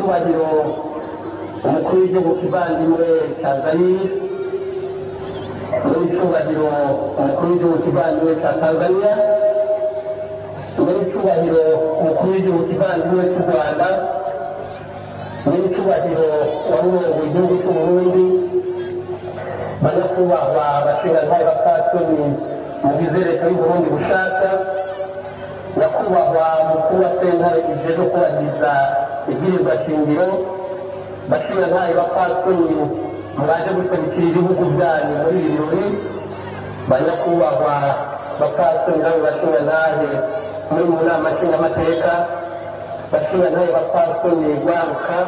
icyubahiro umukuru w'igihugu kivandimwe Tanzania, muri icyubahiro umukuru w'igihugu kivandimwe cya Tanzania, muri icyubahiro umukuru w'igihugu kivandimwe cy'u Rwanda, muri icyubahiro wamurongo igihugu cy'u Burundi, banyakubahwa abashingantahe bapfasoni mugize leta y'u Burundi bushaka, nyakubahwa mukuru wa sentare ijejwe kubahiriza ibwirizwa shingiro, bashingantahe bapfasoni mwaje guserukira ibihugu byanyu muri ibi birori, banyakubahwa bapfasoni namwe bashingantahe muri mu nama nshingamateka, bashingantahe bapfasoni rwaruka,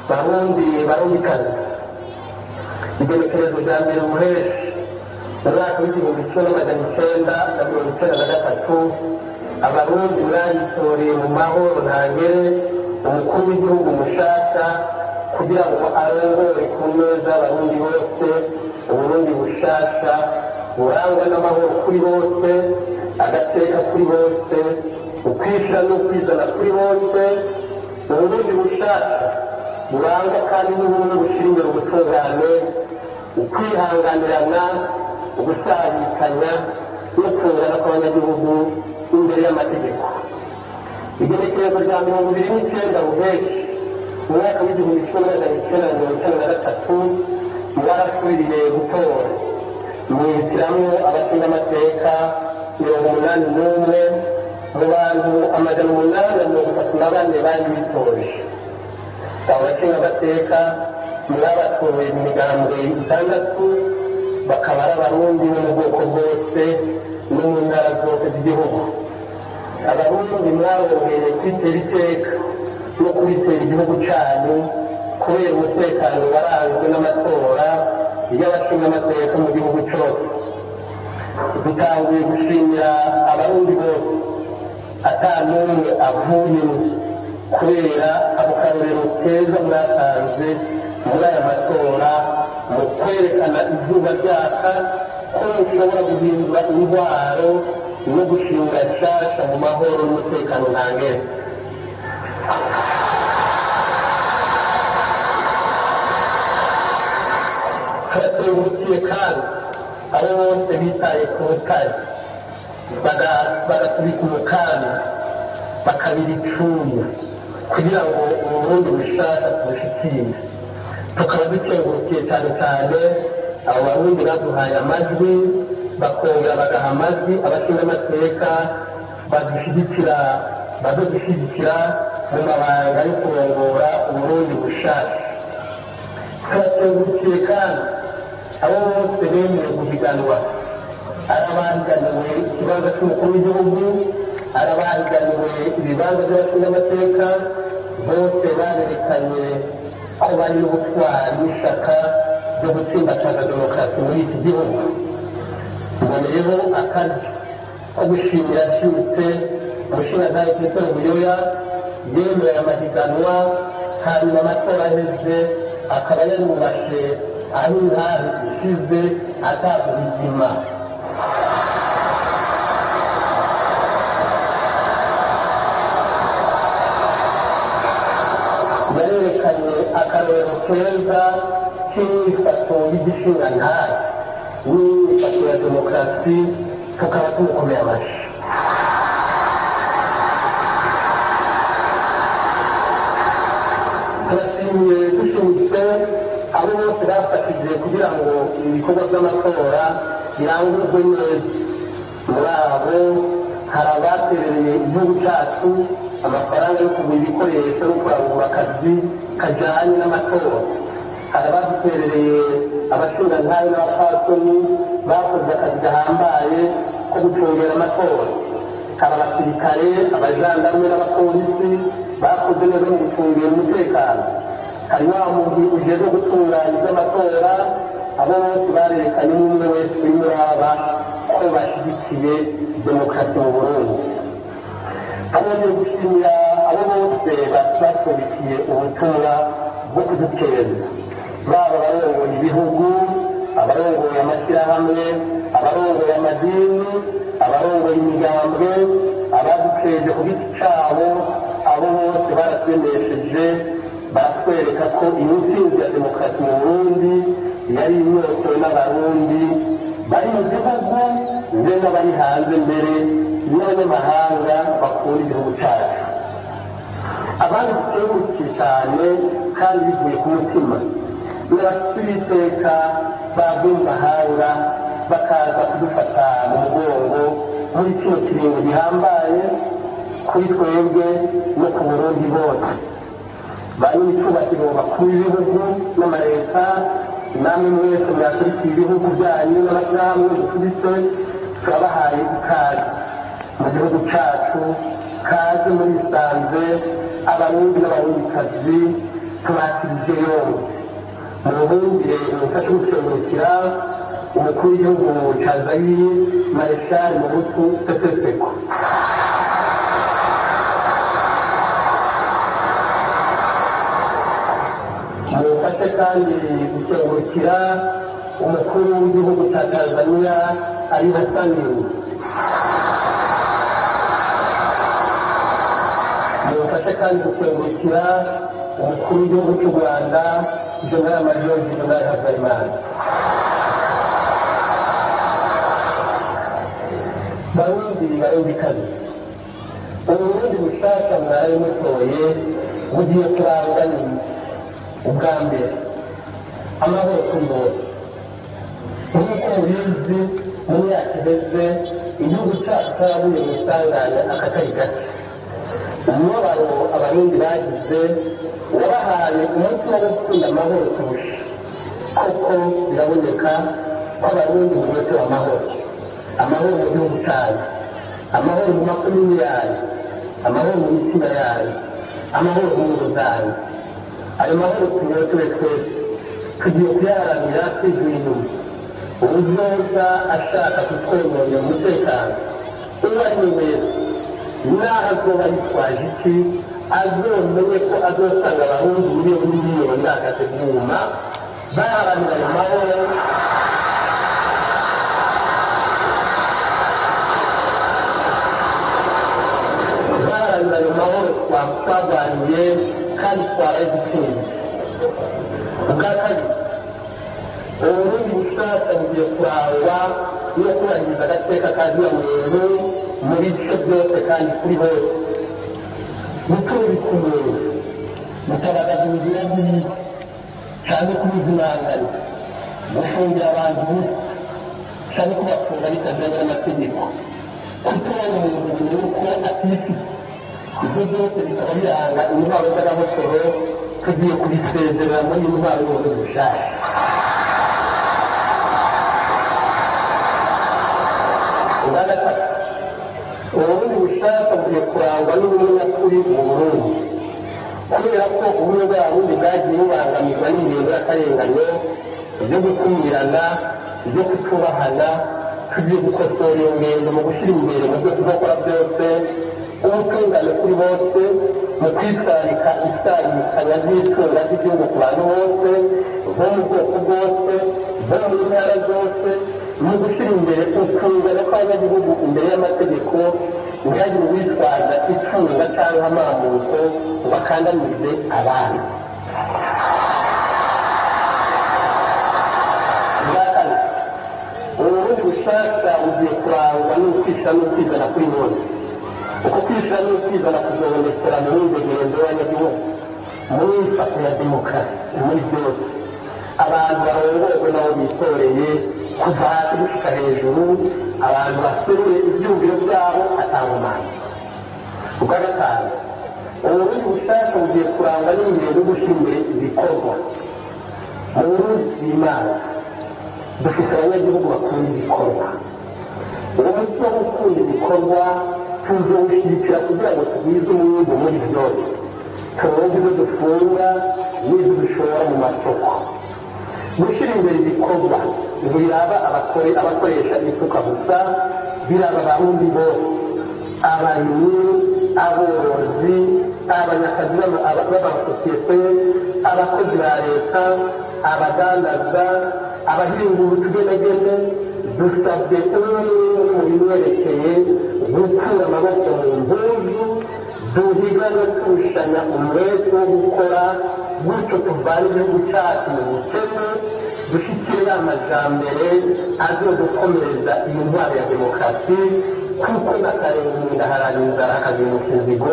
barundi barumikazi, igenekerezo rya mbere muheshi mu mwaka w'igihumbi kimwe n'amajana icyenda na mirongo icyenda na gatatu, abarundi mwayitoreye mu mahoro ntangere umukuru w'igihugu mushasha kugira ngo arongore ku neza abarundi bose, uburundi bushasha burangwa n'amahoro kuri bose, agateka kuri bose, ukwishira n'ukwizana kuri bose, uburundi bushasha burangwa kandi n'ubumwe bushyira imbere ubutungane, ukwihanganirana, ugusabikanya no kungana kw'abanyagihugu imbere y'amategeko. Igenekerezo rya mirongo ibiri n'icyenda buheshi mu mwaka w'igihumbi kimwe n'amajana icyenda na mirongo icyenda na gatatu, mwarasubiriye gutora muhitiramwo abashingamateka 81 mu bantu 834 bari bitoje. Abo bashingamateka mwabatoye mu migambwe 6 bakaba ari abarundi bo mu bwoko bwose no mu ntara zose z'igihugu. Abarundi mwabongeye kwitera iteka no kubitera igihugu cyanyu kubera umutekano waranzwe n'amatora y'abashingamateka mu gihugu cyose. Dutanguye gushimira abarundi bose atanumwe avuyemo kubera ako karorero keza mwatanze muri aya matora mu kwerekana izuba ryaka ko mushobora guhindura indwaro no gushinga nshasha mu mahoro n'umutekano ntangere. Turatengurukiye kandi abo bose bitaye ku butare bagasubika umukani bakabira icumbi kugira ngo uburundi bushaka tubushikire. Tukaba dukengurukiye cyane cyane abo barundi baduhaye amajwi bakongera bagaha amajwi abashingamateka badushyigikira mu mabanga yo kurongora uburundi bushaka. Turakengurukiye kandi abo bose bemeye guhiganwa, arabahiganiwe ikibanza cy'umukuru w'igihugu, arabahiganiwe ibibanza by'abashingamateka, bose barerekanye ko bari ubutwari n'ishaka ryo gutsimbataza demokarasi muri iki gihugu. Tuboneyeho akazi ko gushimira byutse umushingantahe Petero Buyoya yemeye amahiganwa, hanyuma amatora aheze akaba yarubashe aho intare ishize atagubizima. Yarerekanye akarorero keza k'imyifato y'igishingantahe n'imyifato ya demokarasi, tukaba tumukomeye amashyi. Turashimiye dushimitse abo bose bafatishije kugira ngo ibikorwa by'amatora birangurwe neza. Muri abo hari abaterereye igihugu cyacu amafaranga yo kugura ibikoresho no kurangura akazi kajyanye n'amatora. Hari abaduterereye abashingantahe n'abapfasoni bakoze akazi gahambaye ko gucungera amatora. Hari abasirikare, abajandarume n'abapolisi bakoze neza mu gucungira umutekano. Hari wa muntu ujejwe gutunganya iby'amatora. Abo bose barerekanye n'umwe wese uri muri aba ko bashyigikiye demokarasi mu Burundi. Tumaze gushimira abo bose basubikiye ubutumwa bwo kuduteza, baba abarongoye ibihugu, abarongoye amashyirahamwe, abarongoye amadini, abarongoye imigambwe, abaduteje ku giti cyabo, abo bose baratwemesheje baratwereka ko intsinzi ya demokarasi mu Burundi yari inyotewe n'abarundi bari mu gihugu ndetse n'abari hanze mbere n'abanyamahanga bakunda igihugu cyacu. abandi dukengurukiye cyane kandi bivuye ku mutima n'abafite ibiteka bavuye mu mahanga bakaza kudufata mu mugongo muri kino kiringo gihambaye kuri twebwe no ku Burundi bose. bari n'icyubahiro bakuru b'ibihugu n'amaleta, namwe mwese mwakurikiye ibihugu byanyu n'amashyirahamwe dufite, turabahaye ikaze mu gihugu cyacu. kaze muri isanze abarundi n'abarundikazi tubakirije yombi. mu Burundi mufashe gukengurukira umukuru w'igihugu cya Zaire Marshal Mobutu Sese Seko. mufashe kandi gukengurukira umukuru w'igihugu cya Tanzania Ali Hassan Mwinyi. mufashe kandi gukengurukira umukuru w'igihugu cy'u Rwanda General Major Juvenal Habyarimana. barundi barumvikana uburundi bushaka mwari mutoye bugiye kurangwa ubwa mbere amahoro kuri bose. nk'uko mubizi mu myaka iheze igihugu cyacu cyarabuye mu isanganya akatari gake. umubabaro abarundi bagize wabahaye umunsi wo gukunda amahoro kurusha. koko biraboneka ko abarundi munyotewe amahoro. amahoro mu gihugu cyacu, amahoro mu makomini yayo, amahoro mu mitima yayo, amahoro mu ngo zayo. ayo mahoro tunyotewe twese tugiye kuyaharanira twivuye inyuma. uwuzoza ashaka kutwononera umutekano uwo ari we wese naho azoba yitwaje iki, azomenye ko azosanga abarundi miliyoni bahagaze inyuma baharanira ayo mahoro. baharanira ayo mahoro twarwaniye kandi twarayagutsinze. ubwa kabiri uburundi bushaka bugiye kurangwa no kubahiriza agateka ka muntu muri bice byose kandi kuri bose. gutura ku muntu mutabagaza inzira nziza cyangwa kubizimanganya, gufungira abantu ubusa cyangwa kubafunga bitajyanye n'amategeko, kutubona umuntu nuko atifite. ibyo byose bikaba biranga intwaro z'agahotoro tugiye kubisezerera muri intwaro y'uburundi bushaka. uburundi bushaka bugiye kurangwa n'ubumwe nyakuri mu Burundi, kubera ko ubumwe bw'abarundi bwagiye bubangamirwa n'ibintu by'akarenganyo, ibyo gukumirana, ibyo kutubahana. tugiye gukosora iyo ngendo mu gushyira imbere mu byo tuzakora byose ubutungane kuri bose, mu kwitwarika isangikanya z'itunga ry'igihugu ku bantu bose bo mu bwoko bwose, bo mu ntara zose, mu gushyira imbere utungane kw'abanyagihugu imbere y'amategeko, ntihagire uwitwaza itunga cyangwa amamuko ngo akandamize abana. uburundi bushaka bugiye kurangwa n'ukwishyira n'ukwizana kuri bose. uko kwishyira n'ukwizana kuzobonekera mu myidegemvyo y'abanyagihugu, mu myifato ya demokarasi muri byose. abantu barongorwe nabo bitoreye kuva hasi gushika hejuru, abantu baserure ivyumviro vyabo atangumana. ubwa gatanu uburundi bushaka bugiye kurangwa n'ingendo yo gushyira imbere ibikorwa. mu burundi bw'imana dufite abanyagihugu bakunda ibikorwa. uwo muco wo gukunda ibikorwa tuzowushyigikira kugira ngo tugwize umwimbu muri byose, turonke ibyo dufunga n'ibyo dushora mu masoko. gushyira imbere ibikorwa ntibiraba abakoresha isuka gusa, biraba abarundi bose, abarimyi, aborozi, abanyakazi b'amasosiyete, abakozi ba leta, abadandaza, abahingura utugenegene. dusabye umwe mu bimwerekeye gukura amaboko mu mpuzu duhiga no kurushanya umwete wo gukora gutyo tuvana igihugu cyacu mu bukene dushyikire amajambere azodukomereza iyi ntwaro ya demokarasi kuko n'akarengane haranira inzara hakazimuka inzigo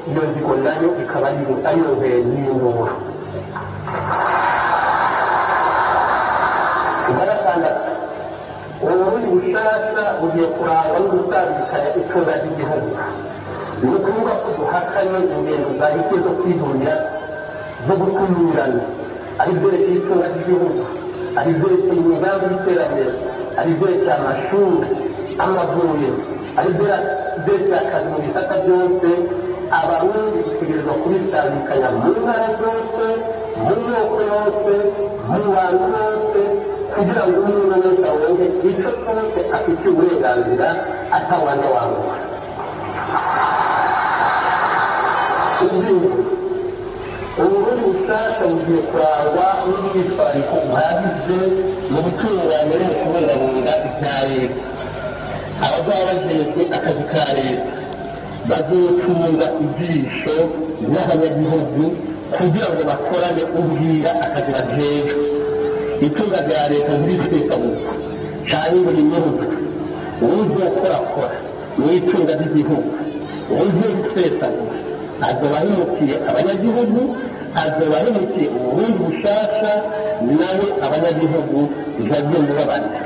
iyo nzigo nayo ikaba ariyo ntego y'induru. Gatandatu, uburundi bushasha bugiye kurangwa no gutandukanya itunga ry'igihugu. Ni ukuvuga ko duhakanye ingendo zahise zo kwihurira zo gukumirana, ari ibyerekeye itunga ry'igihugu, ari ibyerekeye imigambi y'iterambere, ari ibyerekeye amashuri, amavuriro, ari ibyerekeye akazi mu bisata byose. Abarundi dutegerezwa kubitandukanya mu ntara zose, mu moko yose, mu bantu bose, kugira ngo umuntu wese abone icyo cyose afite uburenganzira atawanya wangwa. Uburundi bushasha bugiye kurangwa n'umwitwariko uhagije mu gutunganya no mu kubungabunga ibya leta. Abazaba bajejwe akazi ka leta bazotunga ijisho n'abanyagihugu kugira ngo bakorane ubwira akazi bajejwe. Itunga rya leta ntirisesabuka cyane ngo rinyurwe. Uwuzokorakora mu itunga ry'igihugu uwuzorisesabuka azoba ahemukiye abanyagihugu, azoba ahemukiye uburundi bushasha, nawe abanyagihugu ntibazomubabarira.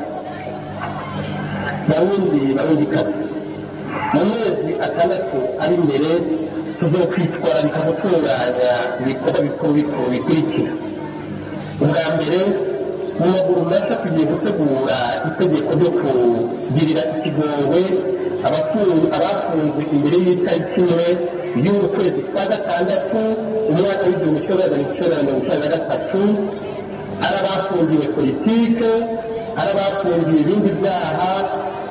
Barundikazi, mu mezi atandatu ari imbere tuzokwitwararika gutunganya ibikorwa bikuru bikurikira. Ubwa mbere, mu maguru mashya tugiye gutegura itegeko ryo kugirira ikigongwe abafunzwe imbere y'itariki imwe y'ukwezi kwa gatandatu umwaka w'igihumbi kimwe magana cyenda mirongo icyenda na gatatu, ari abafungiwe politike, ari abafungiwe ibindi byaha,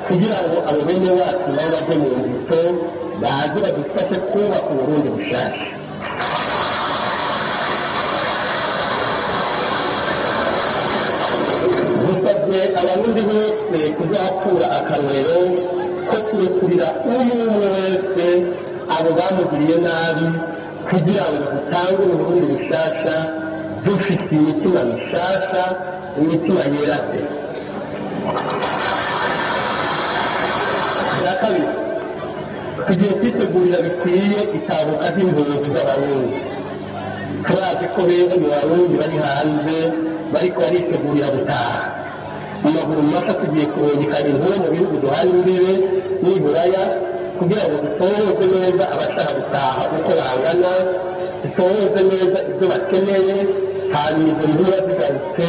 kugira ngo abo bene wacu nabo bajye mu nzito baze badufashe kubaka uburundi bushasha. Dusabye abarundi bose kuzakura akarorero ko kurekurira umwe wese abo bamugiriye nabi, kugira ngo dutange uburundi bushasha dufite imitima mishasha, imitima yera de. Bwa kabiri, tugiye kwitegurira bikwiye itabuka ry'impunzi z'abarundi. Turazi ko benshi mu barundi bari hanze bariko baritegurira gutaha. Mu maguru mashya tugiye kurungika inkuru mu bihugu duhana imbibe n'iburaya kugira ngo dusohoze neza abashaka gutaha uko bangana, dusohoze neza ibyo bakeneye, hanyuma izo nkuru zigarutse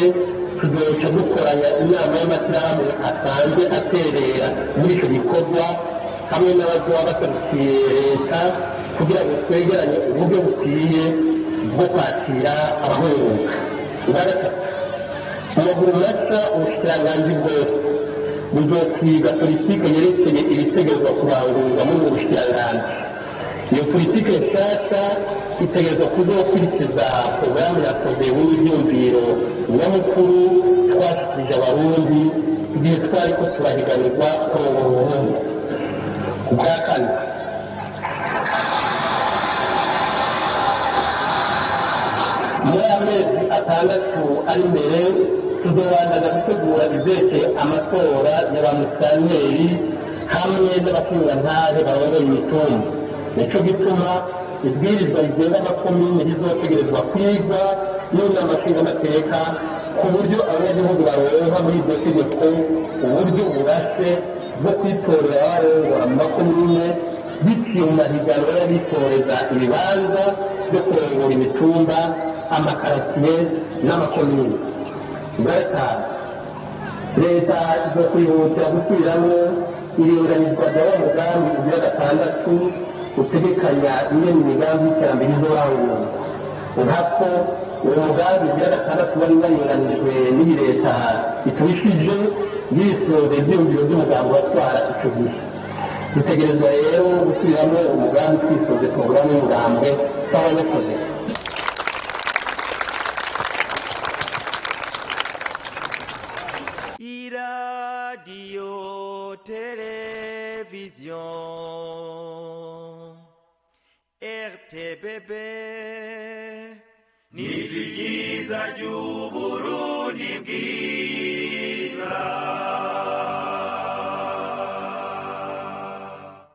tuzoca dukoranya inama y'amashyirahamwe asanzwe aterera muri icyo gikorwa hamwe n'abazoba baserukiye leta kugira ngo twegeranye uburyo bukwiye bwo kwakira abahunguka. Ubwa gatatu, mu maguru mashya ubushikiranganji bwose buzokwiga politike yerekeye ibitegerezwa kurangurwa muri ubu bushikiranganji. Iyo politike nshyashya itegerezwa kuzokurikiza porogaramu ya kodebu y'ibyumviro nyamukuru twashyikirije abarundi igihe twari ko turahiganirwa kurongora uburundi. Ubwa kane, muri amezi atandatu ari imbere tuzobandaza gutegura ivyerekeye amatora ya ba musitanteri hamwe n'abashingantahe barongoye imitumba. Nico gituma ibwirizwa rigenga amakomine rizotegerezwa kwigwa n'inama nshingamateka ku buryo abanyagihugu baronka muri iryo tegeko uburyo burashe bwo kwitorera abarongora mu makomine biciye mu mahiganwa y'abitoreza ibibanza byo kurongora imitumba, amakaratiye n'amakomine. Ubwa gatanu, leta izokwihutira gusubiramo iringanizwa rya wa mugambi ugira gatandatu utegekanya ingene imigambi y'iterambere izorangurwa. Nkako uwo mugambi ugira gatandatu wari waringanijwe n'iyi leta itubishije yisunze ivyumviro by'umugambi watwara ico gihe. Dutegerezwa rero gusubiramo umugambi twisunze porogaramu y'umugambwe w'abanyakozi. Radio Television RTBB nijwi ryiza ry'Uburundi bwiza.